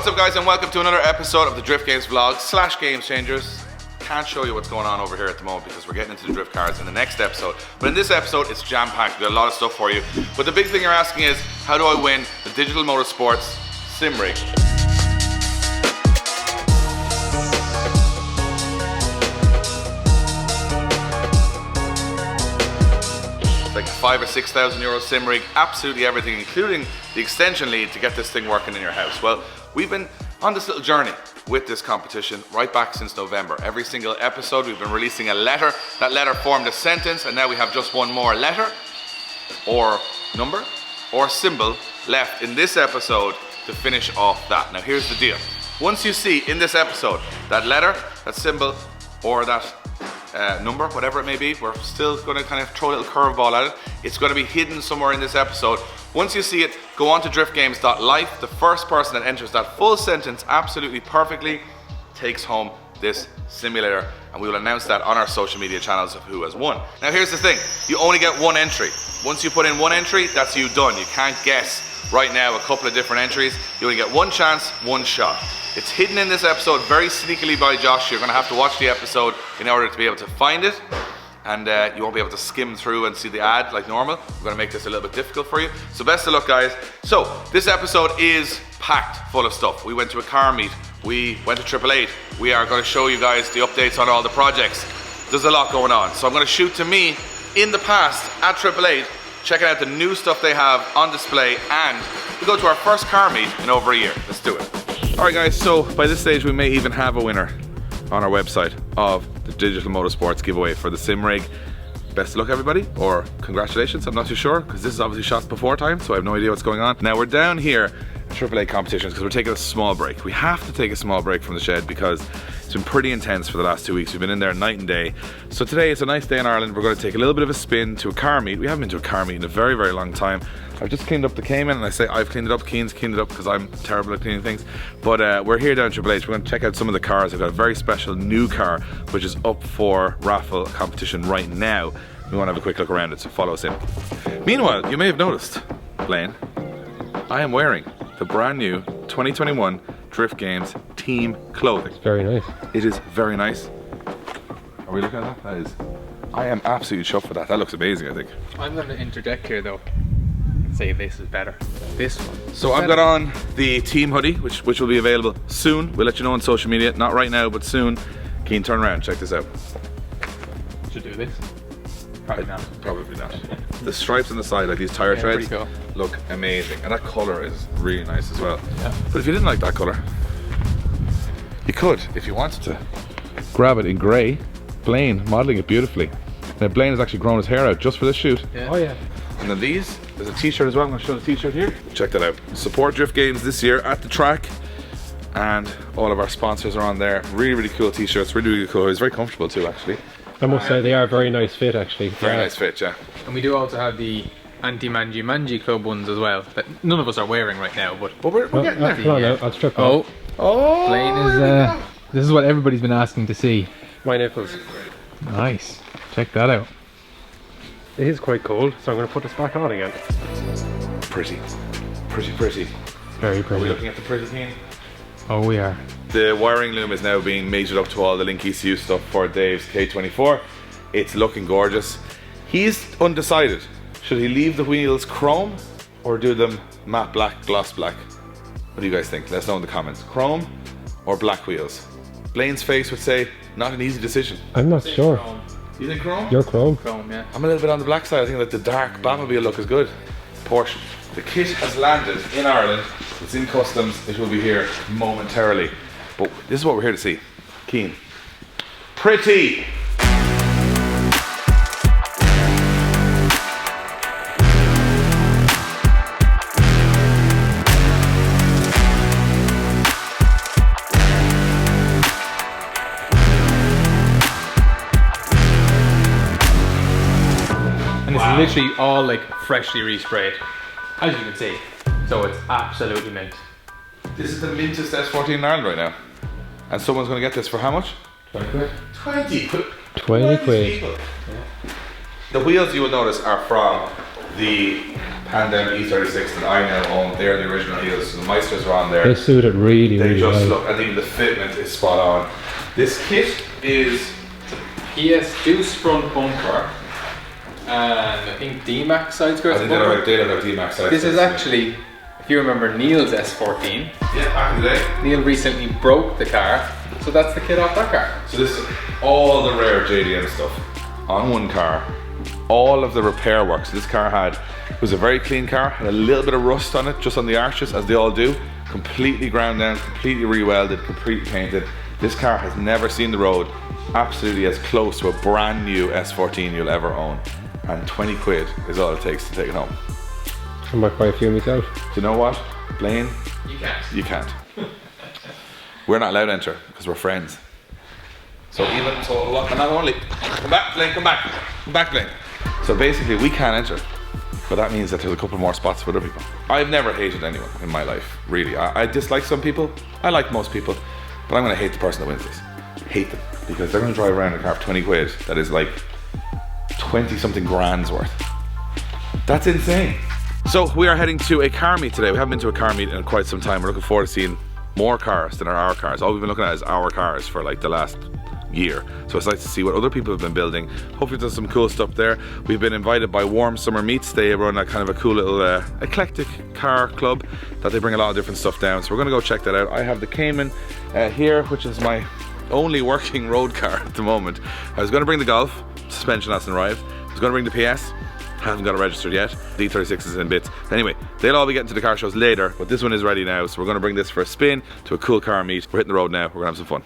What's up guys, and welcome to another episode of the Drift Games vlog / Games Changers. Can't show you what's going on over here at the moment because we're getting into the drift cars in the next episode. But in this episode, it's jam-packed. We've got a lot of stuff for you. But the big thing you're asking is, how do I win the Digital Motorsports Sim Rig? Like a 5,000 or 6,000 euro sim rig, absolutely everything, including the extension lead to get this thing working in your house. Well, we've been on this little journey with this competition right back since November. Every single episode we've been releasing a letter. That letter formed a sentence, and now we have just one more letter or number or symbol left in this episode to finish off that. Now here's the deal. Once you see in this episode that letter, that symbol, or that number, whatever it may be, we're still going to kind of throw a little curveball at it. It's going to be hidden somewhere in this episode. Once you see it, go on to driftgames.life. The first person that enters that full sentence absolutely perfectly takes home this simulator, and we will announce that on our social media channels of who has won. Now here's the thing, you only get one entry. Once you put in one entry, that's you done. You can't guess right now a couple of different entries. You only get one chance, one shot. It's hidden in this episode very sneakily by Josh. You're going to have to watch the episode in order to be able to find it, and you won't be able to skim through and see the ad like normal. We're going to make this a little bit difficult for you. So best of luck guys. So this episode is packed full of stuff. We went to a car meet. We went to Triple8. We are going to show you guys the updates on all the projects. There's a lot going on. So I'm going to shoot to me in the past at Triple8, checking out the new stuff they have on display, and we go to our first car meet in over a year. Let's do it. Alright guys, so by this stage we may even have a winner on our website of the Digital Motorsports giveaway for the sim rig. Best of luck everybody, or congratulations, I'm not too sure, because this is obviously shot before time, so I have no idea what's going on. Now we're down here at Triple8 Competitions because we're taking a small break. We have to take a small break from the shed because it's been pretty intense for the last 2 weeks. We've been in there night and day. So today it's a nice day in Ireland. We're going to take a little bit of a spin to a car meet. We haven't been to a car meet in a very, very long time. I've just cleaned up the Cayman, and I say I've cleaned it up, Keen's cleaned it up because I'm terrible at cleaning things. But we're here down at Triple8. We're going to check out some of the cars. I've got a very special new car which is up for raffle competition right now. We want to have a quick look around it, so follow us in. Meanwhile, you may have noticed, Blaine, I am wearing the brand new 2021 Drift Games team clothing. It's very nice. It is very nice. Are we looking at that? That is. I am absolutely chuffed with that. That looks amazing, I think. I'm going to interject here though. Say this is better. This one. So I've got on the team hoodie, which will be available soon. We'll let you know on social media. Not right now, but soon. Keen, turn around. Check this out. Should do this. Probably not. Probably not. The stripes on the side, like these tire treads, cool. Look amazing. And that colour is really nice as well. Yeah. But if you didn't like that colour, you could, if you wanted to, grab it in grey. Blaine modelling it beautifully. Now Blaine has actually grown his hair out just for this shoot. Yeah. Oh yeah. And then these, there's a t-shirt as well. I'm going to show the t-shirt here. Check that out. Support Drift Games this year at the track. And all of our sponsors are on there. Really, really cool t-shirts. Really, really cool. It's very comfortable too, actually. I must say they are a very nice fit actually. Very nice fit, yeah. And we do also have the anti-mangy club ones as well that none of us are wearing right now, but we're getting there. Hold on now, I'll strip oh, Oh, Blaine is this is what everybody's been asking to see. my nipples. Nice. Check that out. It is quite cold, so I'm going to put this back on again. pretty. Pretty, pretty. Very Are we pretty. looking at the pretty thing? Oh, we are. The wiring loom is now being measured up to all the Link ECU stuff for Dave's K24. It's looking gorgeous. He's undecided. Should he leave the wheels chrome or do them matte black, gloss black? What do you guys think? Let us know in the comments. Chrome or black wheels? Blaine's face would say, not an easy decision. I'm not sure. You think chrome? You're chrome. Chrome, yeah. I'm a little bit on the black side. I think that the dark Batmobile look is good. Porsche. The kit has landed in Ireland. It's in customs. It will be here momentarily. But this is what we're here to see. Keen. Pretty. And it's literally all like freshly resprayed, as you can see. So it's absolutely mint. This is the mintest S14 in Ireland right now. And someone's going to get this for how much? 20 quid. 20 quid. 20 quid. The wheels you will notice are from the and then E36 that I now own. They're the original heels, so the Meisters are on there. They suit it really, They really just well. look, and even the fitment is spot on. This kit is PS Deuce front bumper, and I think D-Max side skirts. I think they don't have D-Max side. This is actually, if you remember Neil's S14. Yeah, back in the day. Neil recently broke the car, so that's the kit off that car. So this is all the rare JDM stuff on one car. All of the repair work. So this car it was a very clean car, had a little bit of rust on it, just on the arches, as they all do. Completely ground down, completely re-welded, completely painted. This car has never seen the road. Absolutely as close to a brand new S14 you'll ever own. And 20 quid is all it takes to take it home. I might buy a few myself. Do you know what, Blaine? You can't. You can't. We're not allowed to enter because we're friends. So what? Not only. Come back, Blaine. Come back. Come back, Blaine. So basically, we can't enter, but that means that there's a couple more spots for other people. I've never hated anyone in my life, really. I dislike some people. I like most people, but I'm going to hate the person that wins this. Hate them because they're going to drive around in a car for 20 quid. That is like 20 something grand's worth. That's insane. So we are heading to a car meet today. We haven't been to a car meet in quite some time. We're looking forward to seeing more cars than our cars. All we've been looking at is our cars for like the last year. So it's nice to see what other people have been building. Hopefully there's some cool stuff there. We've been invited by Warm Summer Meets. They run a kind of a cool little eclectic car club that they bring a lot of different stuff down. So we're gonna go check that out. I have the Cayman here, which is my only working road car at the moment. I was gonna bring the Golf, suspension hasn't arrived. I was gonna bring the PS, haven't got it registered yet. The E36 is in bits. Anyway, they'll all be getting to the car shows later, but this one is ready now, so we're gonna bring this for a spin to a cool car meet. We're hitting the road now, we're gonna have some fun.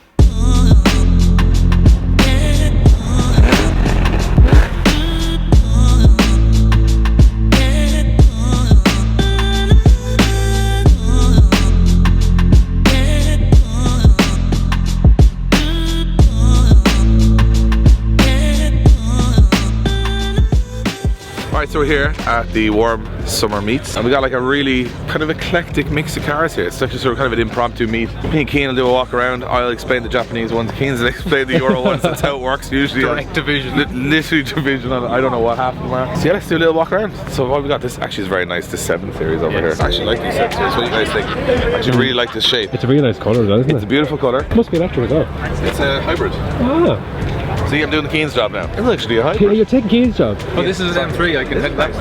Alright, so we're here at the Warm Summer Meets and we got like a really kind of eclectic mix of cars here. It's actually sort of kind of an impromptu meet. Me and Keane will do a walk around. I'll explain the Japanese ones. Keane's will explain the Euro ones. That's how it works usually. Direct division. Literally division on it. I don't know what half of them are. So yeah, let's do a little walk around. So what we got, this actually is very nice, this 7 Series over here. I actually like these 7 Series. What do you guys think? I actually really like this shape. It's a really nice colour, isn't it? It's a beautiful colour. Must be electric as well. It's a hybrid. Ah. See, I'm doing the Keane's job now. It's actually a Yeah, hybrid. you're taking Keane's job. Oh, this is an M3, I can head back.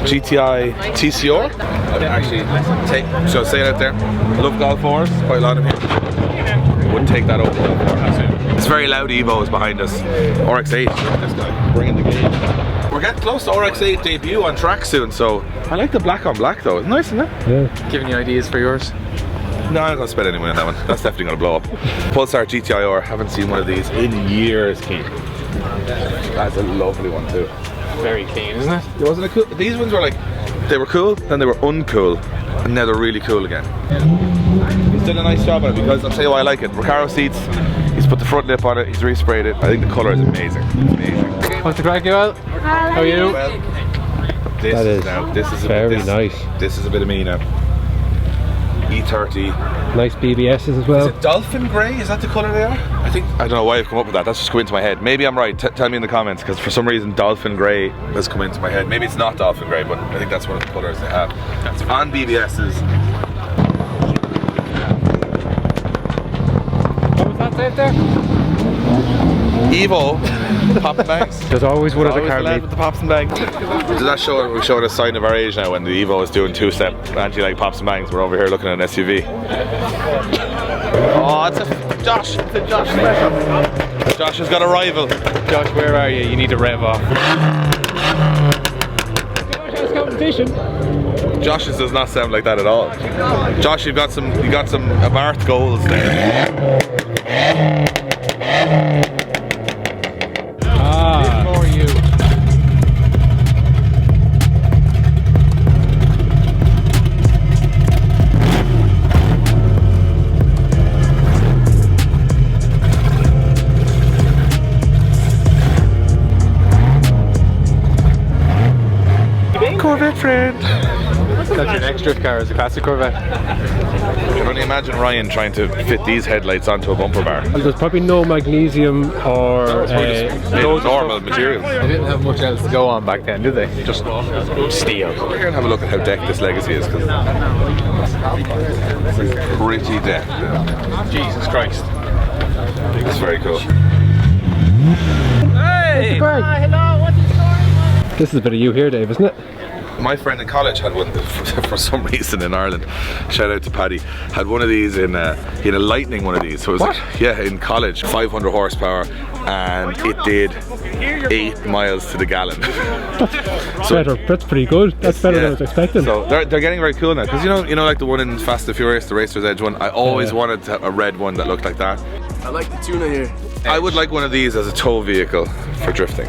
GTI TCR. Actually, so say it out there. Love Golf 4s, quite a lot of here. Wouldn't take that over Golf 4. It's very loud Evos behind us. RX-8, look at this guy, bringing the game. We're getting close to RX-8 debut on track soon, so I like the black on black though. It's nice, isn't it? Yeah. Giving you ideas for yours? No, I'm not gonna spend any money on that one. That's definitely gonna blow up. Pulsar GTI-R, haven't seen one of these in years, Keane. That's a lovely one too. Very clean, isn't it? It wasn't a cool. These ones were like, they were cool, then they were uncool, and now they're really cool again. He's done a nice job on it because I'll tell you why I like it. Recaro seats, he's put the front lip on it, he's resprayed it. I think the colour is amazing. It's amazing. What's the crack, Joel? How are you? This is very nice. This is a bit of me now. E30. Nice BBSs as well. Is it Dolphin Grey? Is that the colour they are? I don't know why I've come up with that. That's just come into my head. Maybe I'm right. Tell me in the comments, because for some reason Dolphin Grey has come into my head. Maybe it's not Dolphin Grey, but I think that's one of the colours they have. That's on BBSs. What was that said there? Evo, pop and bangs. There's always one of the car lad meet. with the pops and bangs. Does that show? We showed a sign of our age now when the Evo is doing two-step anti-like pops and bangs. We're over here looking at an SUV. Oh, it's a Josh. It's a Josh special. Josh has got a rival. Josh, where are you? You need to rev off. Competition. Josh's does not sound like that at all. Josh, you got some Abarth goals there. For you. Corvette friend. That's your next drift car, is a classic Corvette. I can only imagine Ryan trying to fit these headlights onto a bumper bar. Well, there's probably no magnesium or Normal materials. They didn't have much else to go on back then, did they? Just steel. We're going to have a look at how decked this Legacy is, because it's pretty decked. Jesus Christ. It's very cool. Hey! Hello, what's the story? This is a bit of you here, Dave, isn't it? My friend in college had one for some reason in Ireland. Shout out to Paddy. Had one of these in he had a Lightning one of these. So it was like, yeah, in college, 500 horsepower, and it did 8 miles to the gallon. That's pretty good. That's better than I was expecting. So they're getting very cool now, because you know like the one in Fast and Furious, the Racer's Edge one. I always wanted to have a red one that looked like that. I like the tuna here. I would like one of these as a tow vehicle for drifting.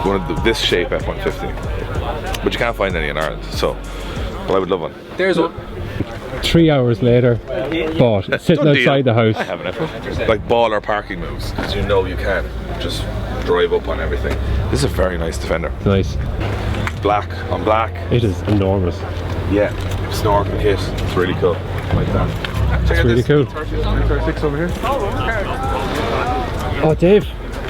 One of this shape F-150. But you can't find any in Ireland, so but I would love one. There's one. 3 hours later, bought. It's sitting Done deal. outside the house. I have an F-150. Like baller parking moves, because you know you can just drive up on everything. This is a very nice Defender. Nice. Black on black. It is enormous. Yeah, snorkel kit. It's really cool. Like that. Check It's out really this cool. 36 over here. Oh, Dave,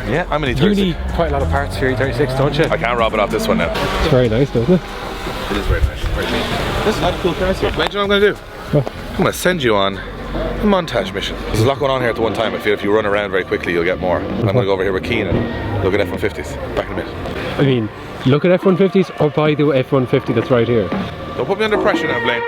Yeah, I'm in you 36. need quite a lot of parts for your E36, don't you? I can't rob it off this one now. It's very nice, doesn't it? It is very nice. Very neat. There's a lot of cool cars here. Mate, you know what I'm going to do? What? I'm going to send you on a montage mission. There's a lot going on here at the one time. I feel if you run around very quickly, you'll get more. I'm going to go over here with Keen and look at F-150s. Back in a minute. I mean, look at F-150s or buy the F-150 that's right here. Don't put me under pressure now, Blaine.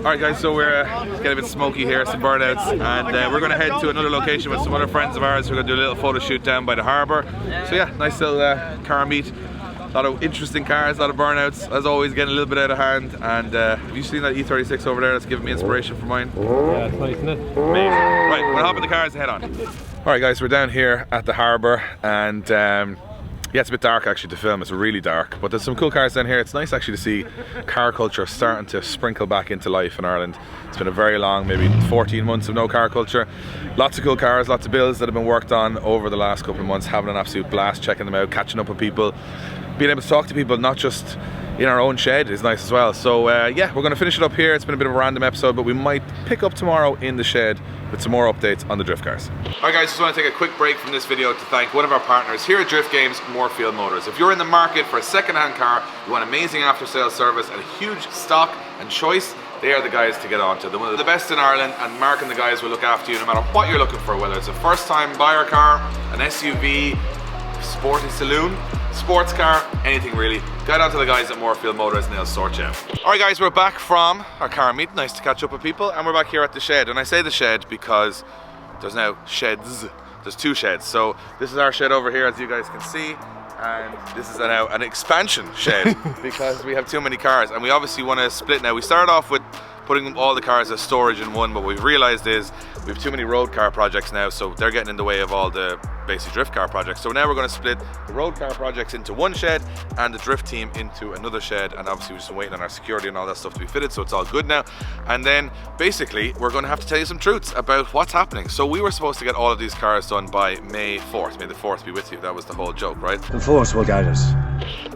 Alright guys, so we're getting a bit smoky here, some burnouts, and we're going to head to another location with some other friends of ours. We're going to do a little photo shoot down by the harbour. So yeah, nice little car meet. A lot of interesting cars, a lot of burnouts, as always getting a little bit out of hand. And have you seen that E36 over there? That's giving me inspiration for mine. Yeah, it's nice, isn't it? Amazing. Right, we'll hop in the cars and head on. Alright guys, we're down here at the harbour, and Yeah, it's a bit dark actually to film, it's really dark, but there's some cool cars down here. It's nice actually to see car culture starting to sprinkle back into life in Ireland. It's been a very long, maybe 14 months of no car culture. Lots of cool cars, lots of builds that have been worked on over the last couple of months, having an absolute blast, checking them out, catching up with people, being able to talk to people, not just in our own shed is nice as well. So yeah, we're going to finish it up here. It's been a bit of a random episode, but we might pick up tomorrow in the shed with some more updates on the drift cars. Alright guys, just want to take a quick break from this video to thank one of our partners here at Drift Games, Moorfield Motors. If you're in the market for a second-hand car, you want amazing after-sales service and a huge stock and choice, they are the guys to get onto. They're one of the best in Ireland, and Mark and the guys will look after you no matter what you're looking for, whether it's a first-time buyer car, an SUV, sporty saloon, sports car, anything really. Get on to the guys at Moorfield Motors and they'll sort you out. Alright guys, we're back from our car meet. Nice to catch up with people, and we're back here at the shed. And I say the shed because there's now sheds. There's 2 sheds. So this is our shed over here, as you guys can see, and this is now an expansion shed because we have too many cars, and we obviously want to split now. We started off with putting all the cars as storage in one, but what we've realized is we have too many road car projects now, so they're getting in the way of all the basic drift car projects. So now we're going to split the road car projects into one shed and the drift team into another shed, and obviously we're just waiting on our security and all that stuff to be fitted, so it's all good now. And then basically we're going to have to tell you some truths about what's happening. So we were supposed to get all of these cars done by May 4th. May the 4th be with you. That was the whole joke, right? The force will guide us.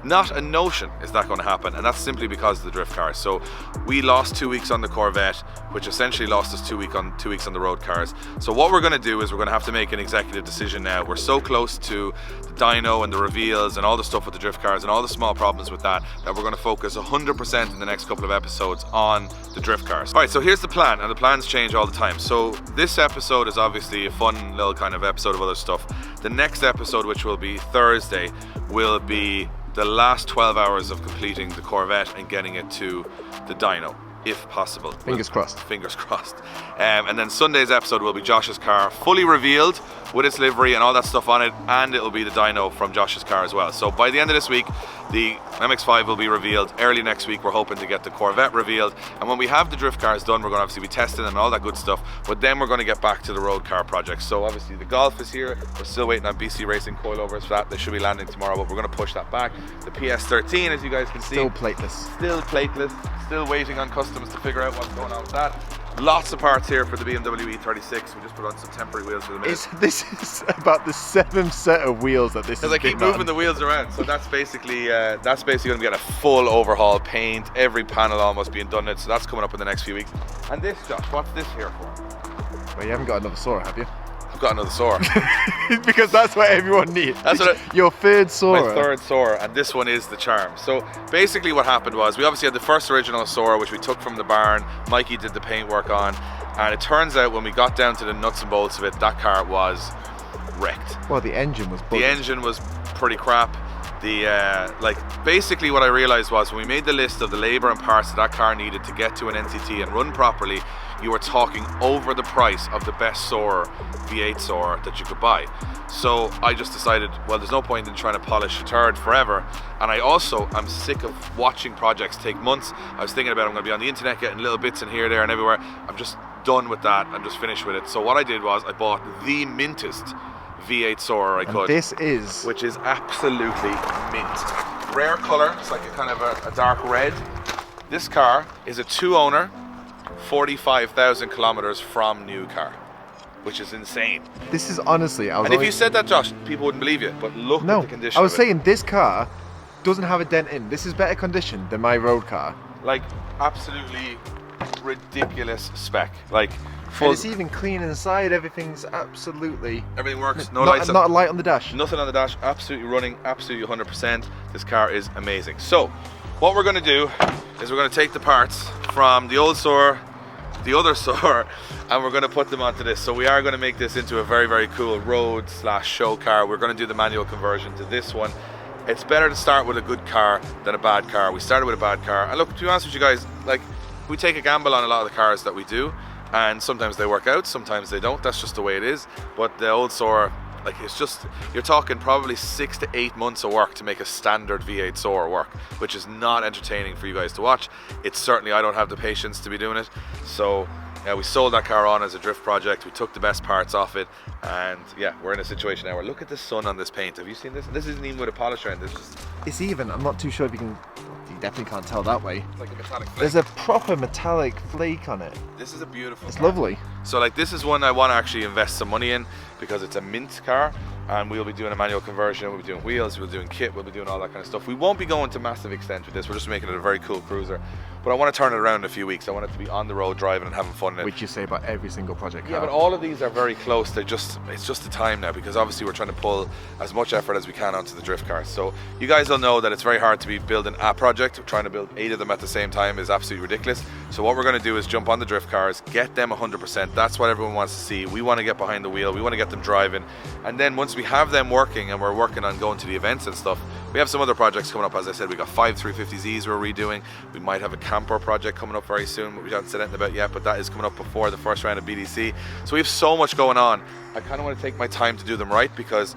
Not a notion is that going to happen, and that's simply because of the drift cars. So we lost 2 weeks on the Corvette, which essentially lost us 2 weeks on the road cars. So what we're going to do is we're going to have to make an executive decision now. We're so close to the dyno and the reveals and all the stuff with the drift cars and all the small problems with that we're going to focus 100% in the next couple of episodes on the drift cars. Alright, so here's the plan, and the plans change all the time. So this episode is obviously a fun little kind of episode of other stuff. The next episode, which will be Thursday, will be the last 12 hours of completing the Corvette and getting it to the dyno, if possible. Fingers crossed. Fingers crossed. And then Sunday's episode will be Josh's car, fully revealed with its livery and all that stuff on it, and it'll be the dyno from Josh's car as well. So by the end of this week, the MX-5 will be revealed. Early next week, we're hoping to get the Corvette revealed. And when we have the drift cars done, we're going to obviously be testing them and all that good stuff. But then we're going to get back to the road car projects. So obviously the Golf is here. We're still waiting on BC Racing coilovers for that. They should be landing tomorrow, but we're going to push that back. The PS13, as you guys can see. Still plateless. Still plateless. Still waiting on customs to figure out what's going on with that. Lots of parts here for the BMW E36. We just put on some temporary wheels for the minute. This is about the 7th set of wheels that this is. Because I keep moving the wheels around, so that's basically going to be getting a full overhaul, paint, every panel almost being done. So that's coming up in the next few weeks. And this, Josh, what's this here for? Well, you haven't got another Sora, have you? I've got another Sora. Because that's what everyone needs. That's what your third Sora. My third Sora, and this one is the charm. So basically what happened was we obviously had the first original Sora, which we took from the barn. Mikey did the paint work on, and it turns out when we got down to the nuts and bolts of it, that car was wrecked. Well, the engine was bugged. The engine was pretty crap. Basically what I realized was when we made the list of the labor and parts that car needed to get to an NCT and run properly, you were talking over the price of the best Sora, V8 Sora that you could buy. So I just decided, well, there's no point in trying to polish a turd forever. And I'm sick of watching projects take months. I was thinking about I'm going to be on the internet getting little bits in here, there and everywhere. I'm just done with that. I'm just finished with it. So what I did was I bought the mintest V8 Sora I could. This is... Which is absolutely mint. Rare colour, it's like a kind of a dark red. This car is a 2-owner, 45,000 kilometers from new car, which is insane. This is honestly... If you said that, Josh, people wouldn't believe you, but look at the condition I was of it. saying this car doesn't have a dent in. This is better condition than my road car. Like, absolutely ridiculous spec. Like, and it's even clean inside. Everything's absolutely... Everything works. Not a light on the dash. Nothing on the dash. Absolutely running. Absolutely 100%. This car is amazing. So, what we're going to do is we're going to take the parts from the old Sora, the other Sora, and we're going to put them onto this. So we are going to make this into a very, very cool road/show car. We're going to do the manual conversion to this one. It's better to start with a good car than a bad car. We started with a bad car. And look, to be honest with you guys, like, we take a gamble on a lot of the cars that we do. And sometimes they work out, sometimes they don't. That's just the way it is. But the old Sora, like, it's just, you're talking probably 6 to 8 months of work to make a standard V8 Sora work, which is not entertaining for you guys to watch. It's certainly, I don't have the patience to be doing it. So We sold that car on as a drift project. We took the best parts off it, and yeah, we're in a situation now where look at the sun on this paint. Have you seen this? This isn't even with a polisher, and this is It's even, I'm not too sure if you can, you definitely can't tell that way. like a metallic flake. There's a proper metallic flake on it. This is a beautiful It's car. lovely. So like this is one I want to actually invest some money in because it's a mint car, and we'll be doing a manual conversion, we'll be doing wheels, we'll be doing kit, we'll be doing all that kind of stuff. We won't be going to massive extent with this, we're just making it a very cool cruiser. But I want to turn it around in a few weeks. I want it to be on the road driving and having fun in it. Which you say about every single project Yeah, car. but all of these are very close. It's just the time now, because obviously we're trying to pull as much effort as we can onto the drift cars. So you guys will know that it's very hard to be building a project. Trying to build 8 of them at the same time is absolutely ridiculous. So what we're going to do is jump on the drift cars, get them 100%. That's what everyone wants to see. We want to get behind the wheel. We want to get them driving. And then once we have them working and we're working on going to the events and stuff, we have some other projects coming up. As I said, we got 5 350Zs we're redoing. We might have a camper project coming up very soon, we haven't said anything about yet, but that is coming up before the first round of BDC. So we have so much going on. I kind of want to take my time to do them right, because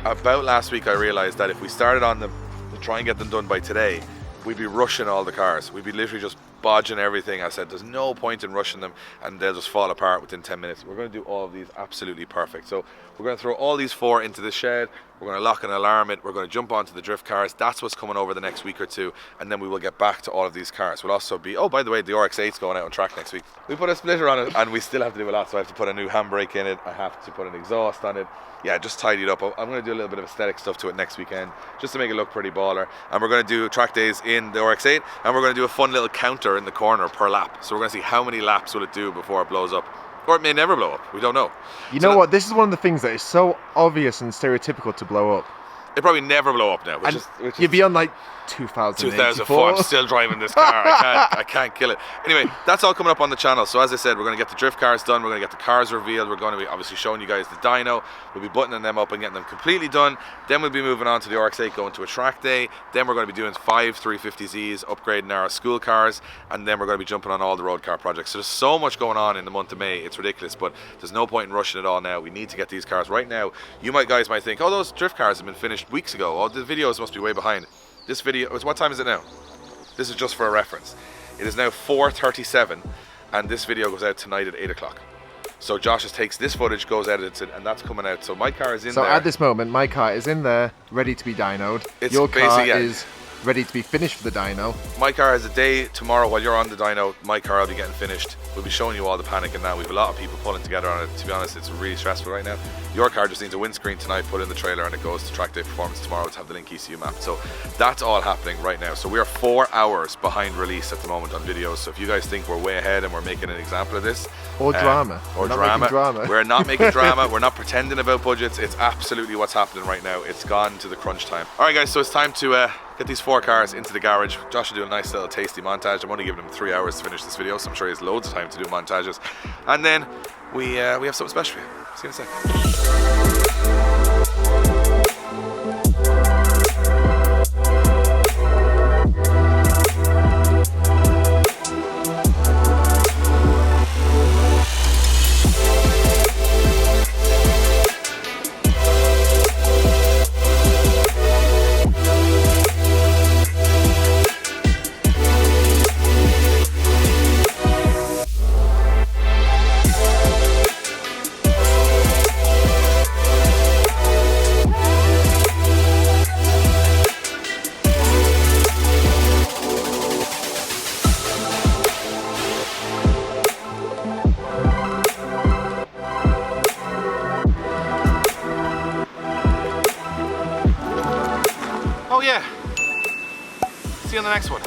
about last week I realized that if we started on them to try and get them done by today, we'd be rushing all the cars. We'd be literally just bodging everything. I said there's no point in rushing them and they'll just fall apart within 10 minutes. We're going to do all of these absolutely perfect. So we're going to throw all these 4 into the shed. We're going to lock an alarm it. We're going to jump onto the drift cars. That's what's coming over the next week or two, and then we will get back to all of these cars. We'll also be, oh by the way, the RX-8's going out on track next week. We put a splitter on it and we still have to do a lot. So I have to put a new handbrake in it. I have to put an exhaust on it. Yeah, just tidy it up. I'm going to do a little bit of aesthetic stuff to it next weekend, just to make it look pretty baller. And we're going to do track days in the RX-8, and we're going to do a fun little counter in the corner per lap. So we're going to see how many laps will it do before it blows up. Or it may never blow up, we don't know. You know what, this is one of the things that is so obvious and stereotypical to blow up. It probably never blow up now, which is you'd be on like 2004. I'm still driving this car. I can't kill it. Anyway, that's all coming up on the channel. So as I said, we're going to get the drift cars done. We're going to get the cars revealed. We're going to be obviously showing you guys the dyno. We'll be buttoning them up and getting them completely done. Then we'll be moving on to the RX-8, going to a track day. Then we're going to be doing 5 350Zs, upgrading our school cars, and then we're going to be jumping on all the road car projects. So there's so much going on in the month of May. It's ridiculous, but there's no point in rushing it all now. We need to get these cars right now. You guys might think, oh, those drift cars have been finished weeks ago. Oh, the videos must be way behind. This video, what time is it now? This is just for a reference. It is now 4:37, and this video goes out tonight at 8 o'clock. So Josh just takes this footage, goes edits it, and that's coming out. So my car is in there. So at this moment, my car is in there, ready to be dynoed. It's Your car basically, yeah, is ready to be finished for the dyno. My car has a day tomorrow while you're on the dyno. My car will be getting finished. We'll be showing you all the panic and that. We have a lot of people pulling together on it. To be honest, it's really stressful right now. Your car just needs a windscreen tonight, put in the trailer, and it goes to track day performance tomorrow to have the link ECU map. So that's all happening right now. So we are 4 hours behind release at the moment on videos. So if you guys think we're way ahead and we're making an example of this, Or drama. or We're not making drama. we're not making drama. We're not pretending about budgets. It's absolutely what's happening right now. It's gone to the crunch time. All right, guys. So it's time to get these 4 cars into the garage. Josh will do a nice little tasty montage. I'm only giving him 3 hours to finish this video, so I'm sure he has loads of time to do montages. And then we have something special for you. See you in a second. Oh yeah. See you on the next one.